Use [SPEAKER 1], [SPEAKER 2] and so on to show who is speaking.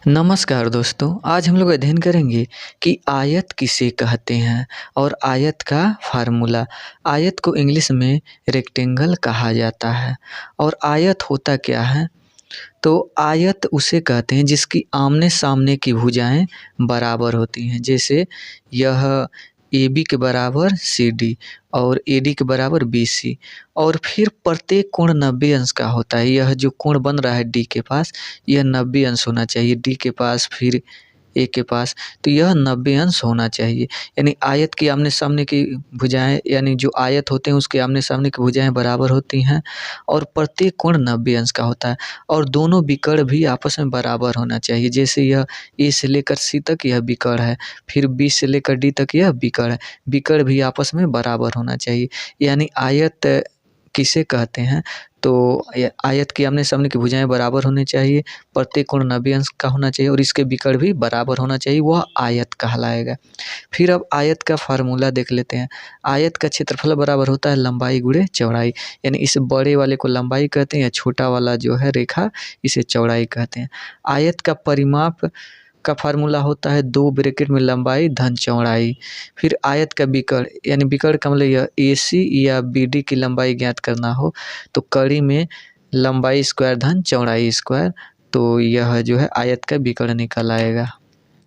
[SPEAKER 1] नमस्कार दोस्तों, आज हम लोग अध्ययन करेंगे कि आयत किसे कहते हैं और आयत का फार्मूला। आयत को इंग्लिश में रेक्टेंगल कहा जाता है और आयत होता क्या है? तो आयत उसे कहते हैं जिसकी आमने-सामने की भुजाएं बराबर होती हैं। जैसे यह AB के बराबर CD और AD के बराबर BC और फिर प्रत्येक कोण 90 अंश का होता है। यह जो कोण बन रहा है D के पास, यह 90 अंश होना चाहिए। D के पास फिर A के पास, तो यह 90 अंश होना चाहिए। यानी आयत की आमने-सामने की भुजाएं, यानी जो आयत होते हैं उसके आमने-सामने की भुजाएं बराबर होती हैं और प्रत्येक कोण 90 अंश का होता है और दोनों विकर्ण भी आपस में बराबर होना चाहिए। जैसे यह A से लेकर C तक यह विकर्ण है, फिर B से लेकर D तक यह विकर्ण है। विकर्ण भी आपस में बराबर होना चाहिए। यानी आयत किसे कहते हैं? तो आयत की आमने-सामने की भुजाएं बराबर होनी चाहिए, प्रत्येक कोण 90 अंश का होना चाहिए और इसके विकर्ण भी बराबर होना चाहिए, वह आयत कहलाएगा। फिर अब आयत का फार्मूला देख लेते हैं। आयत का क्षेत्रफल बराबर होता है लंबाई गुणे चौड़ाई। यानी इस बड़े वाले को लंबाई कहते हैं या छोटा वाला जो है रेखा, इसे चौड़ाई कहते हैं। आयत का परिमाप का फार्मूला होता है 2 ब्रैकेट में लंबाई धन चौड़ाई। फिर आयत का विकर्ण, यानी विकर्ण का मतलब यह AC या BD की लंबाई ज्ञात करना हो तो कड़ी में लंबाई स्क्वायर धन चौड़ाई स्क्वायर, तो यह जो है आयत का विकर्ण निकल आएगा।